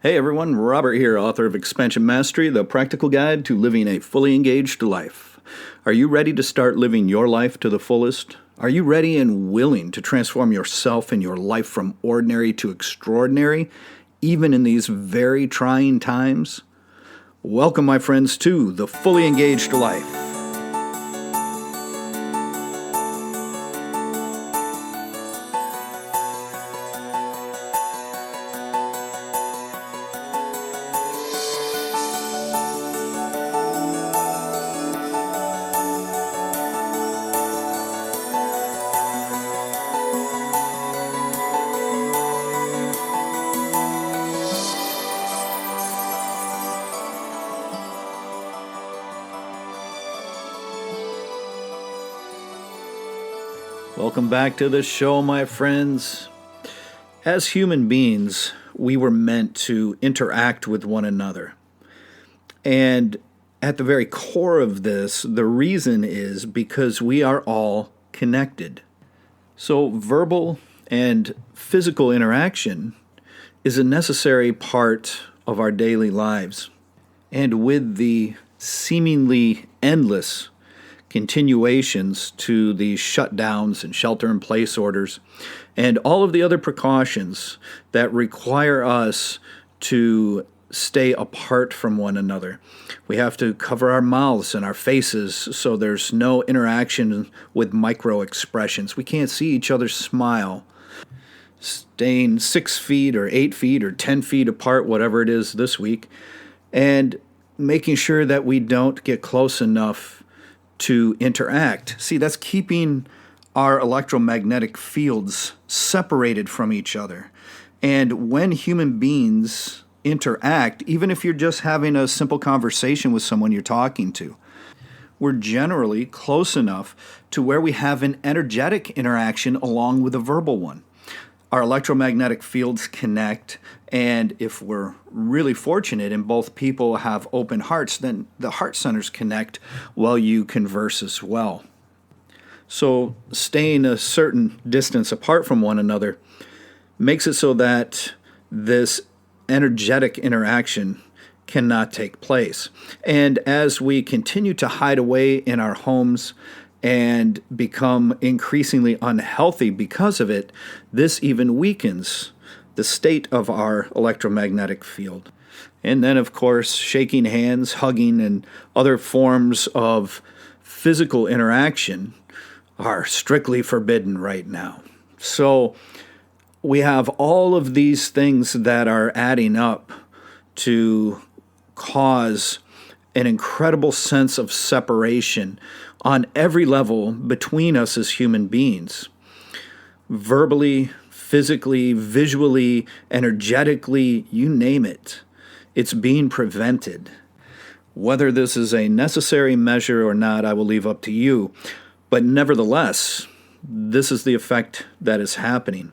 Hey everyone, Robert here, author of Expansion Mastery, the practical guide to living a fully engaged life. Are you ready to start living your life to the fullest? Are you ready and willing to transform yourself and your life from ordinary to extraordinary, even in these very trying times? Welcome, my friends, to the Fully Engaged Life. Welcome back to the show, my friends. As human beings, we were meant to interact with one another. And at the very core of this, the reason is because we are all connected. So verbal and physical interaction is a necessary part of our daily lives. And with the seemingly endless continuations to the shutdowns and shelter-in-place orders, and all of the other precautions that require us to stay apart from one another. We have to cover our mouths and our faces so there's no interaction with micro expressions. We can't see each other smile. Staying 6 feet or 8 feet or 10 feet apart, whatever it is this week, and making sure that we don't get close enough to interact. See, that's keeping our electromagnetic fields separated from each other. And when human beings interact, even if you're just having a simple conversation with someone you're talking to, we're generally close enough to where we have an energetic interaction along with a verbal one. Our electromagnetic fields connect, and if we're really fortunate and both people have open hearts, then the heart centers connect while you converse as well. So staying a certain distance apart from one another makes it so that this energetic interaction cannot take place. And as we continue to hide away in our homes and become increasingly unhealthy because of it, this even weakens the state of our electromagnetic field. And then, of course, shaking hands, hugging, and other forms of physical interaction are strictly forbidden right now. So we have all of these things that are adding up to cause an incredible sense of separation on every level between us as human beings. Verbally, physically, visually, energetically, you name it. It's being prevented. Whether this is a necessary measure or not, I will leave up to you. But nevertheless, this is the effect that is happening.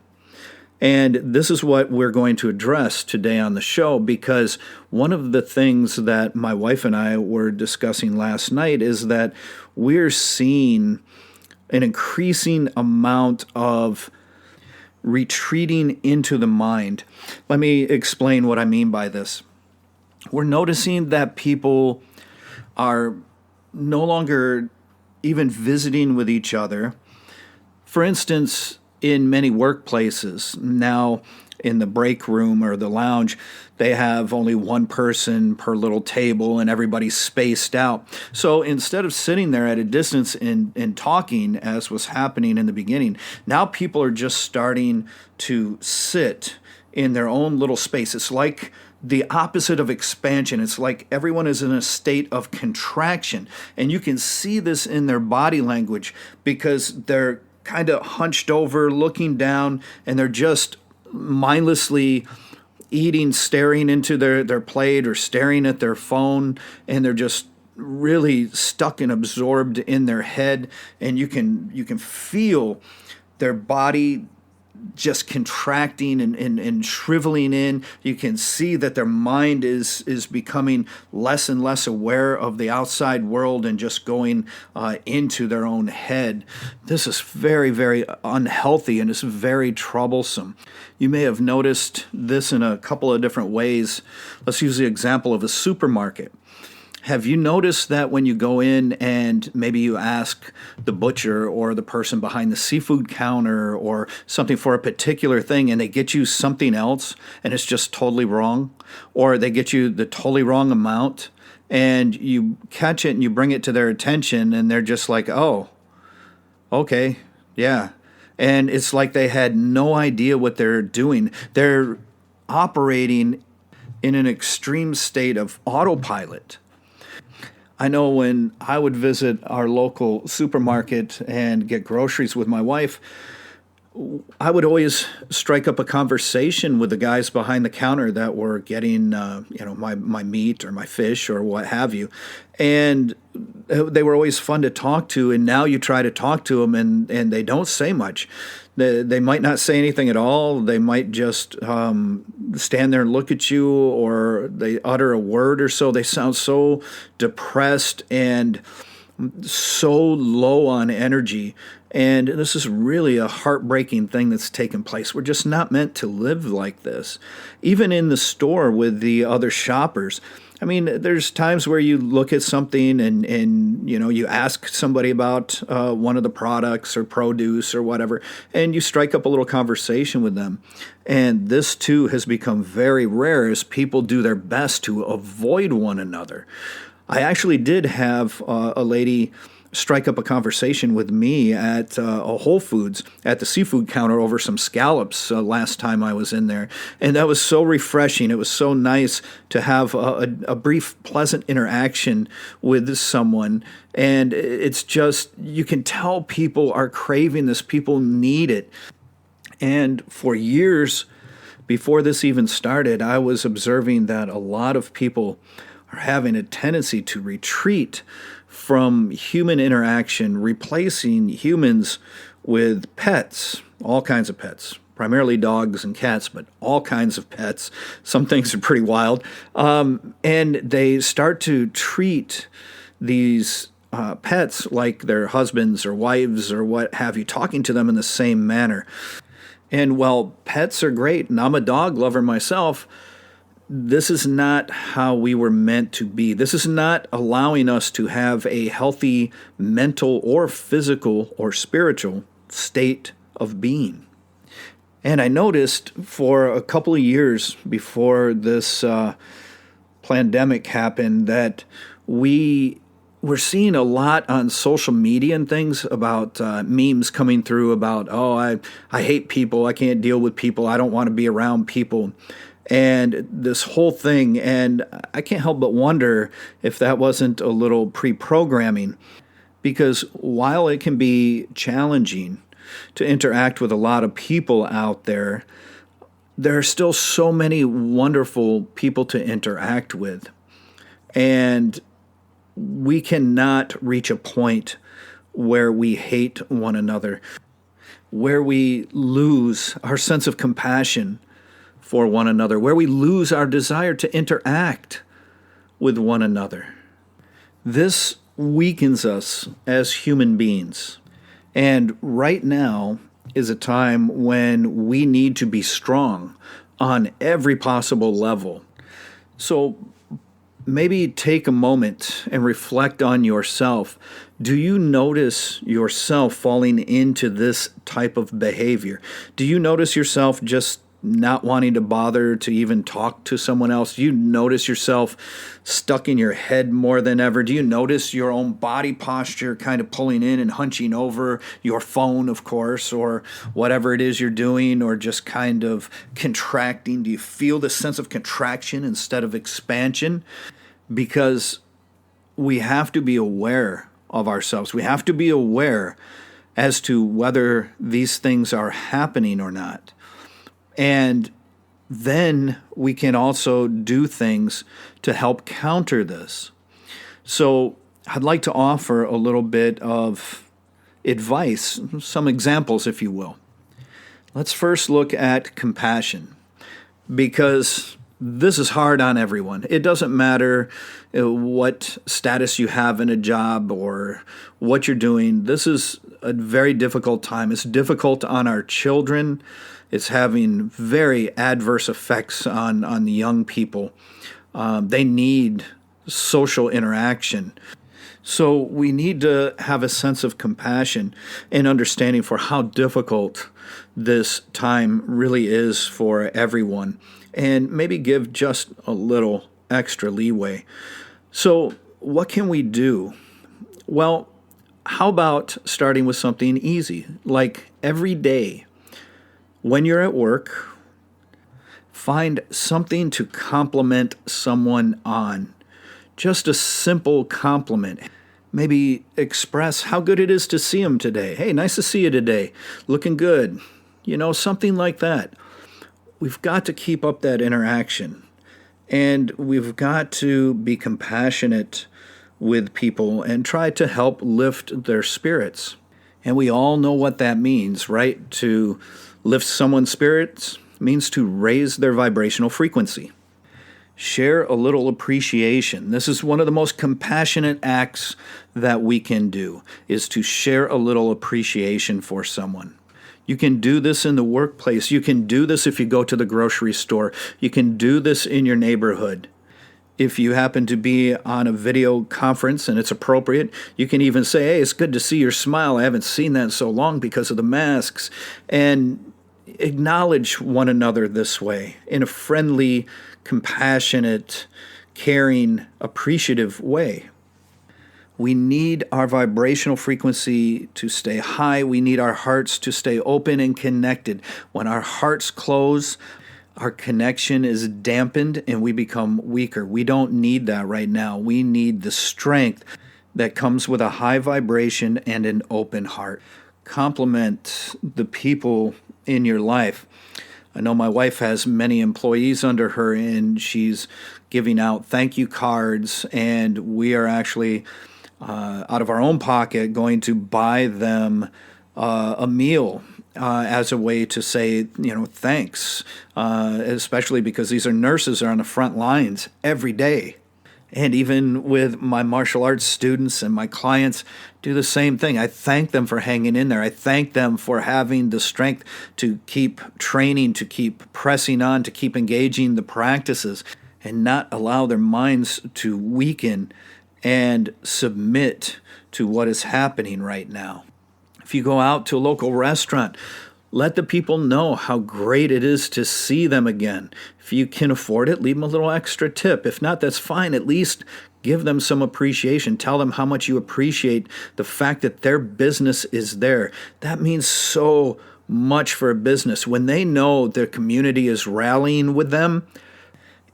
And this is what we're going to address today on the show, because one of the things that my wife and I were discussing last night is that we're seeing an increasing amount of retreating into the mind. Let me explain what I mean by this. We're noticing that people are no longer even visiting with each other. For instance, in many workplaces now, in the break room or the lounge, they have only one person per little table and everybody's spaced out. So instead of sitting there at a distance and talking, as was happening in the beginning, now people are just starting to sit in their own little space. It's like the opposite of expansion. It's like everyone is in a state of contraction. And you can see this in their body language because they're kind of hunched over, looking down, and they're just mindlessly eating, staring into their plate or staring at their phone, and they're just really stuck and absorbed in their head, and you can feel their body just contracting and shriveling in. You can see that their mind is becoming less and less aware of the outside world and just going into their own head. This is very, very unhealthy, and it's very troublesome. You may have noticed this in a couple of different ways. Let's use the example of a supermarket. Have you noticed that when you go in and maybe you ask the butcher or the person behind the seafood counter or something for a particular thing, and they get you something else and it's just totally wrong, or they get you the totally wrong amount, and you catch it and you bring it to their attention and they're just like, oh, okay, yeah. And it's like they had no idea what they're doing. They're operating in an extreme state of autopilot. I know when I would visit our local supermarket and get groceries with my wife, I would always strike up a conversation with the guys behind the counter that were getting, my meat or my fish or what have you. And they were always fun to talk to. And now you try to talk to them and they don't say much. They might not say anything at all. They might just stand there and look at you, or they utter a word or so. They sound so depressed and so low on energy. And this is really a heartbreaking thing that's taken place. We're just not meant to live like this. Even in the store with the other shoppers. I mean, there's times where you look at something and you ask somebody about one of the products or produce or whatever, and you strike up a little conversation with them. And this, too, has become very rare as people do their best to avoid one another. I actually did have a lady strike up a conversation with me at a Whole Foods at the seafood counter over some scallops last time I was in there. And that was so refreshing. It was so nice to have a brief, pleasant interaction with someone. And it's just, you can tell people are craving this. People need it. And for years before this even started, I was observing that a lot of people are having a tendency to retreat from human interaction, replacing humans with pets, all kinds of pets, primarily dogs and cats, but all kinds of pets. Some things are pretty wild. And they start to treat these pets like their husbands or wives or what have you, talking to them in the same manner. And while pets are great, and I'm a dog lover myself, this is not how we were meant to be. This is not allowing us to have a healthy mental or physical or spiritual state of being. And I noticed for a couple of years before this pandemic happened that we were seeing a lot on social media and things about memes coming through about, I hate people, I can't deal with people, I don't want to be around people. And this whole thing, and I can't help but wonder if that wasn't a little pre-programming, because while it can be challenging to interact with a lot of people out there, there are still so many wonderful people to interact with. And we cannot reach a point where we hate one another, where we lose our sense of compassion for one another, where we lose our desire to interact with one another. This weakens us as human beings. And right now is a time when we need to be strong on every possible level. So maybe take a moment and reflect on yourself. Do you notice yourself falling into this type of behavior? Do you notice yourself just not wanting to bother to even talk to someone else? Do you notice yourself stuck in your head more than ever? Do you notice your own body posture kind of pulling in and hunching over your phone, of course, or whatever it is you're doing, or just kind of contracting? Do you feel the sense of contraction instead of expansion? Because we have to be aware of ourselves. We have to be aware as to whether these things are happening or not. And then we can also do things to help counter this. So I'd like to offer a little bit of advice, some examples, if you will. Let's first look at compassion, because this is hard on everyone. It doesn't matter what status you have in a job or what you're doing. This is a very difficult time. It's difficult on our children. It's having very adverse effects on the young people. They need social interaction. So we need to have a sense of compassion and understanding for how difficult this time really is for everyone, and maybe give just a little extra leeway. So what can we do? Well, how about starting with something easy, like every day when you're at work, find something to compliment someone on. Just a simple compliment. Maybe express how good it is to see them today. Hey, nice to see you today. Looking good. Something like that. We've got to keep up that interaction. And we've got to be compassionate with people and try to help lift their spirits. And we all know what that means, right? To lift someone's spirits means to raise their vibrational frequency. Share a little appreciation. This is one of the most compassionate acts that we can do, is to share a little appreciation for someone. You can do this in the workplace. You can do this if you go to the grocery store. You can do this in your neighborhood. If you happen to be on a video conference and it's appropriate, you can even say, hey, it's good to see your smile. I haven't seen that in so long because of the masks. And acknowledge one another this way in a friendly, compassionate, caring, appreciative way. We need our vibrational frequency to stay high. We need our hearts to stay open and connected. When our hearts close, our connection is dampened and we become weaker. We don't need that right now. We need the strength that comes with a high vibration and an open heart. Compliment the people in your life. I know my wife has many employees under her, and she's giving out thank you cards, and we are actually, out of our own pocket, going to buy them a meal as a way to say, thanks, especially because these are nurses that are on the front lines every day. And even with my martial arts students and my clients, do the same thing. I thank them for hanging in there. I thank them for having the strength to keep training, to keep pressing on, to keep engaging the practices, and not allow their minds to weaken and submit to what is happening right now. If you go out to a local restaurant, let the people know how great it is to see them again. If you can afford it, leave them a little extra tip. If not, that's fine. At least give them some appreciation. Tell them how much you appreciate the fact that their business is there. That means so much for a business. When they know their community is rallying with them,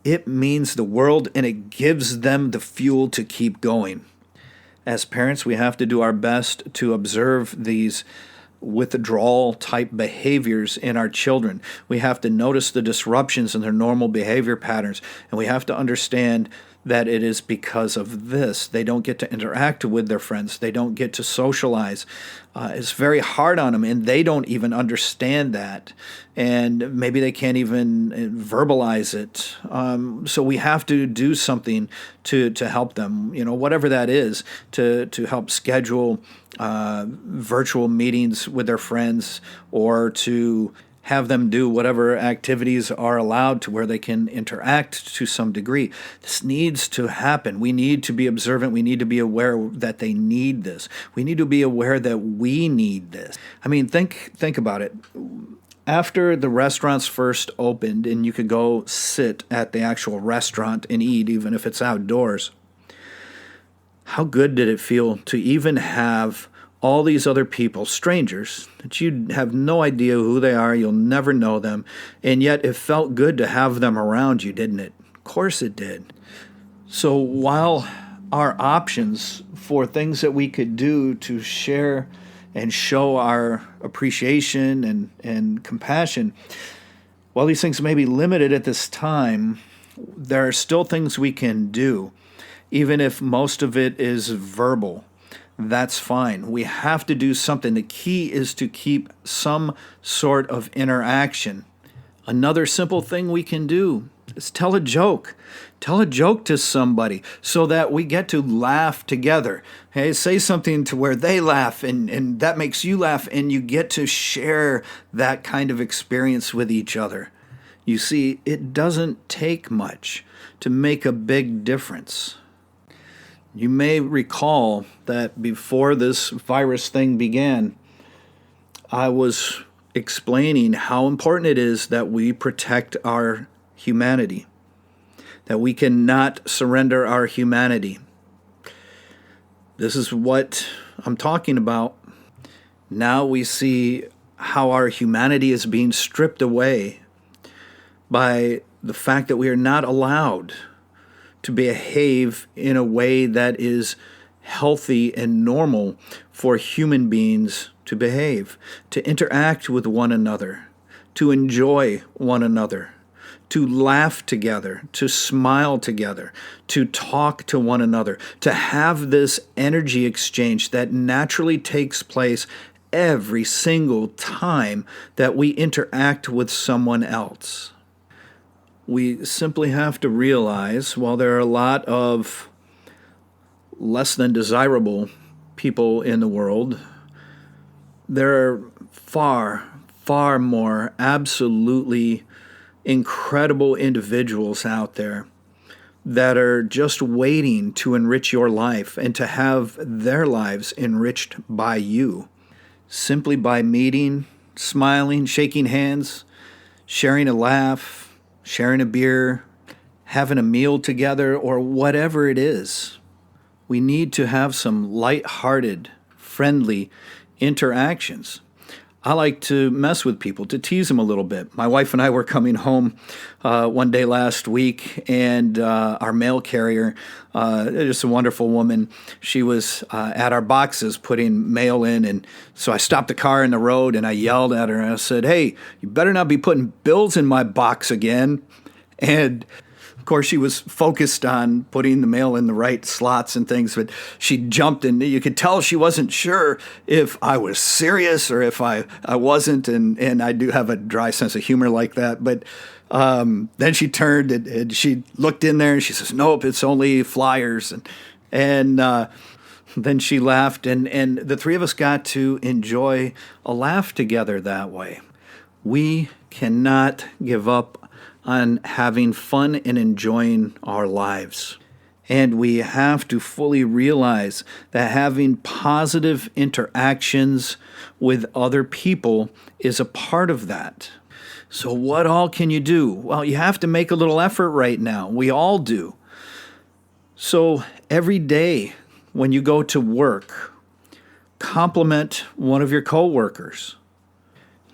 it means the world, and it gives them the fuel to keep going. As parents, we have to do our best to observe these withdrawal type behaviors in our children. We have to notice the disruptions in their normal behavior patterns, and we have to understand that it is because of this. They don't get to interact with their friends. They don't get to socialize. It's very hard on them, and they don't even understand that. And maybe they can't even verbalize it. So we have to do something to help them, whatever that is, to help schedule virtual meetings with their friends, or to have them do whatever activities are allowed to where they can interact to some degree. This needs to happen. We need to be observant. We need to be aware that they need this. We need to be aware that we need this. I mean, think about it. After the restaurants first opened and you could go sit at the actual restaurant and eat, even if it's outdoors, how good did it feel to even have all these other people, strangers, that you have no idea who they are, you'll never know them, and yet it felt good to have them around you, didn't it? Of course it did. So while our options for things that we could do to share and show our appreciation and compassion, while these things may be limited at this time, there are still things we can do, even if most of it is verbal. that's fine. We have to do something. The key is to keep some sort of interaction. Another simple thing we can do is tell a joke. Tell a joke to somebody so that we get to laugh together. Hey, say something to where they laugh and that makes you laugh, and you get to share that kind of experience with each other. You see, it doesn't take much to make a big difference. You may recall that before this virus thing began, I was explaining how important it is that we protect our humanity, that we cannot surrender our humanity. This is what I'm talking about. Now we see how our humanity is being stripped away by the fact that we are not allowed to behave in a way that is healthy and normal for human beings to behave, to interact with one another, to enjoy one another, to laugh together, to smile together, to talk to one another, to have this energy exchange that naturally takes place every single time that we interact with someone else. We simply have to realize, while there are a lot of less than desirable people in the world, there are far, far more absolutely incredible individuals out there that are just waiting to enrich your life and to have their lives enriched by you, simply by meeting, smiling, shaking hands, sharing a laugh, sharing a beer, having a meal together, or whatever it is. We need to have some light-hearted, friendly interactions. I like to mess with people, to tease them a little bit. My wife and I were coming home one day last week, and our mail carrier, just a wonderful woman, she was at our boxes putting mail in, and so I stopped the car in the road, and I yelled at her, and I said, "Hey, you better not be putting bills in my box again." And of course, she was focused on putting the mail in the right slots and things, but she jumped, and you could tell she wasn't sure if I was serious or if I wasn't, and I do have a dry sense of humor like that. But then she turned and she looked in there, and she says, "Nope, it's only flyers." And then she laughed, and the three of us got to enjoy a laugh together that way. We cannot give up on having fun and enjoying our lives. And we have to fully realize that having positive interactions with other people is a part of that. So what all can you do? Well, you have to make a little effort right now. We all do. So every day when you go to work, compliment one of your coworkers.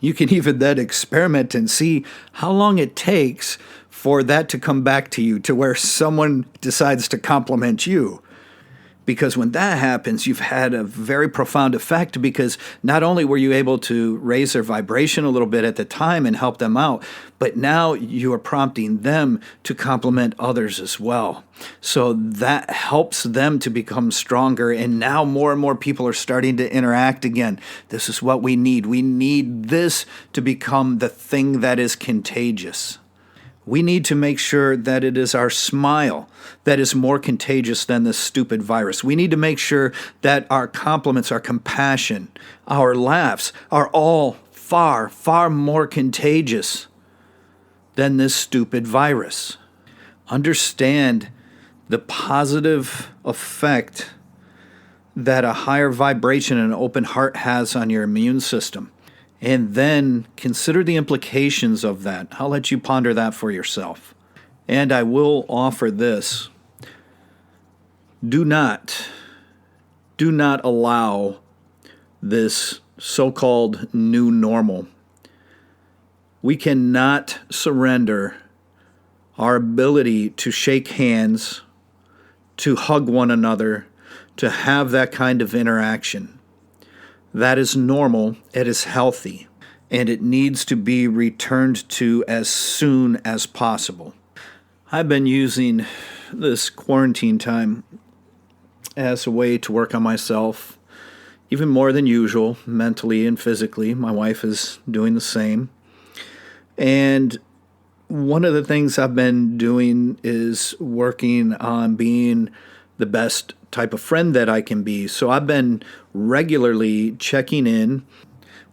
You can even then experiment and see how long it takes for that to come back to you, to where someone decides to compliment you. Because when that happens, you've had a very profound effect, because not only were you able to raise their vibration a little bit at the time and help them out, but now you are prompting them to compliment others as well. So that helps them to become stronger, and now more and more people are starting to interact again. This is what we need. We need this to become the thing that is contagious. We need to make sure that it is our smile that is more contagious than this stupid virus. We need to make sure that our compliments, our compassion, our laughs are all far, far more contagious than this stupid virus. Understand the positive effect that a higher vibration and an open heart has on your immune system. And then consider the implications of that. I'll let you ponder that for yourself. And I will offer this. Do not allow this so-called new normal. We cannot surrender our ability to shake hands, to hug one another, to have that kind of interaction. That is normal, it is healthy, and it needs to be returned to as soon as possible. I've been using this quarantine time as a way to work on myself, even more than usual, mentally and physically. My wife is doing the same. And one of the things I've been doing is working on being the best type of friend that I can be. So I've been regularly checking in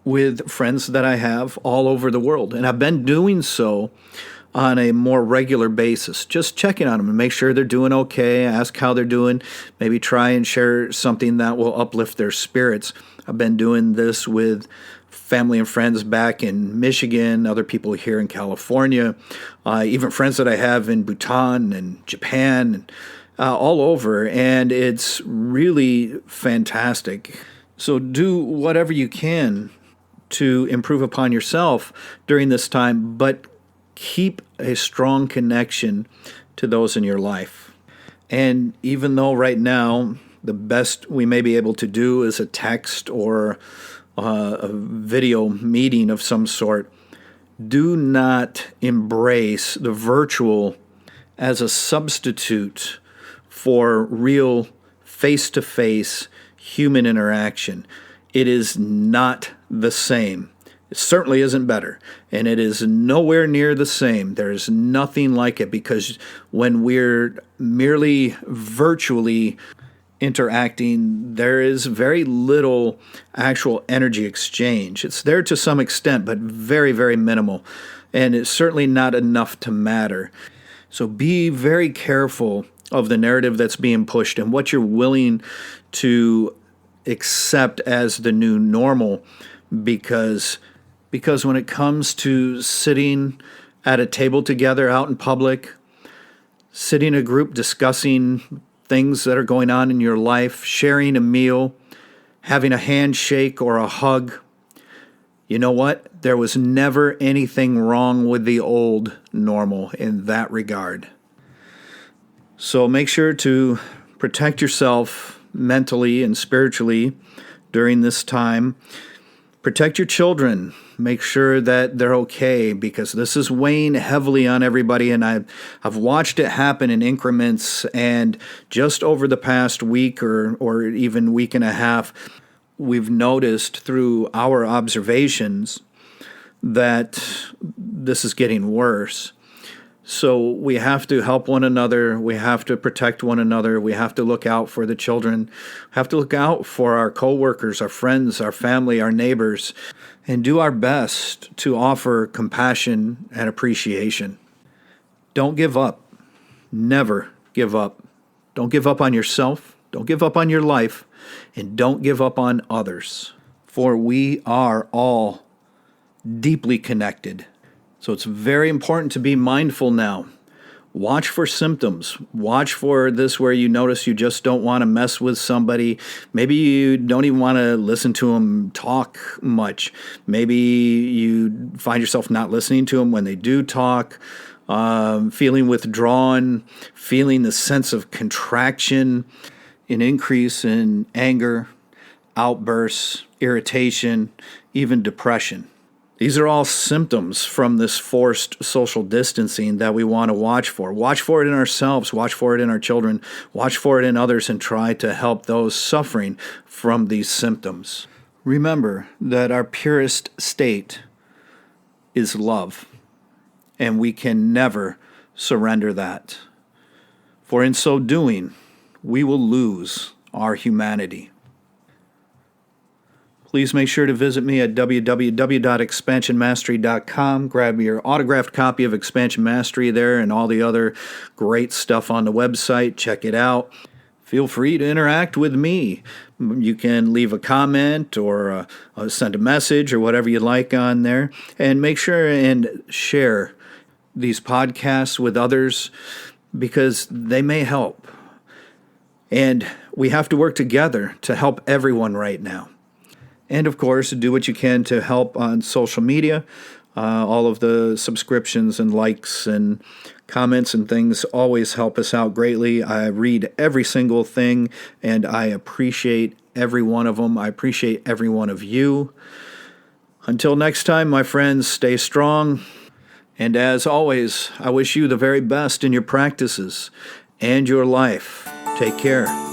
with friends that I have all over the world. And I've been doing so on a more regular basis, just checking on them and make sure they're doing okay, ask how they're doing, maybe try and share something that will uplift their spirits. I've been doing this with family and friends back in Michigan, other people here in California, even friends that I have in Bhutan and Japan, and all over, and it's really fantastic. So do whatever you can to improve upon yourself during this time, but keep a strong connection to those in your life. And even though right now the best we may be able to do is a text or a video meeting of some sort, do not embrace the virtual as a substitute for real face-to-face human interaction. It is not the same. It certainly isn't better, and it is nowhere near the same. There's nothing like it, because when we're merely virtually interacting, there is very little actual energy exchange. It's there to some extent, but very, very minimal, and it's certainly not enough to matter. So be very careful of the narrative that's being pushed and what you're willing to accept as the new normal, because when it comes to sitting at a table together out in public, sitting in a group discussing things that are going on in your life, sharing a meal, having a handshake or a hug, you know what? There was never anything wrong with the old normal in that regard. So make sure to protect yourself mentally and spiritually during this time. Protect your children. Make sure that they're okay, because this is weighing heavily on everybody, and I've watched it happen in increments, and just over the past week or even week and a half, we've noticed through our observations that this is getting worse. So we have to help one another. We have to protect one another. We have to look out for the children. We have to look out for our coworkers, our friends, our family, our neighbors, and do our best to offer compassion and appreciation. Don't give up. Never give up. Don't give up on yourself. Don't give up on your life. And don't give up on others. For we are all deeply connected. So it's very important to be mindful now. Watch for symptoms. Watch for this where you notice you just don't want to mess with somebody. Maybe you don't even want to listen to them talk much. Maybe you find yourself not listening to them when they do talk, feeling withdrawn, feeling the sense of contraction, an increase in anger, outbursts, irritation, even depression. These are all symptoms from this forced social distancing that we want to watch for. Watch for it in ourselves, watch for it in our children, watch for it in others, and try to help those suffering from these symptoms. Remember that our purest state is love, and we can never surrender that. For in so doing, we will lose our humanity. Please make sure to visit me at www.expansionmastery.com. Grab your autographed copy of Expansion Mastery there and all the other great stuff on the website. Check it out. Feel free to interact with me. You can leave a comment or send a message or whatever you like on there. And make sure and share these podcasts with others, because they may help. And we have to work together to help everyone right now. And of course, do what you can to help on social media. All of the subscriptions and likes and comments and things always help us out greatly. I read every single thing, and I appreciate every one of them. I appreciate every one of you. Until next time, my friends, stay strong. And as always, I wish you the very best in your practices and your life. Take care.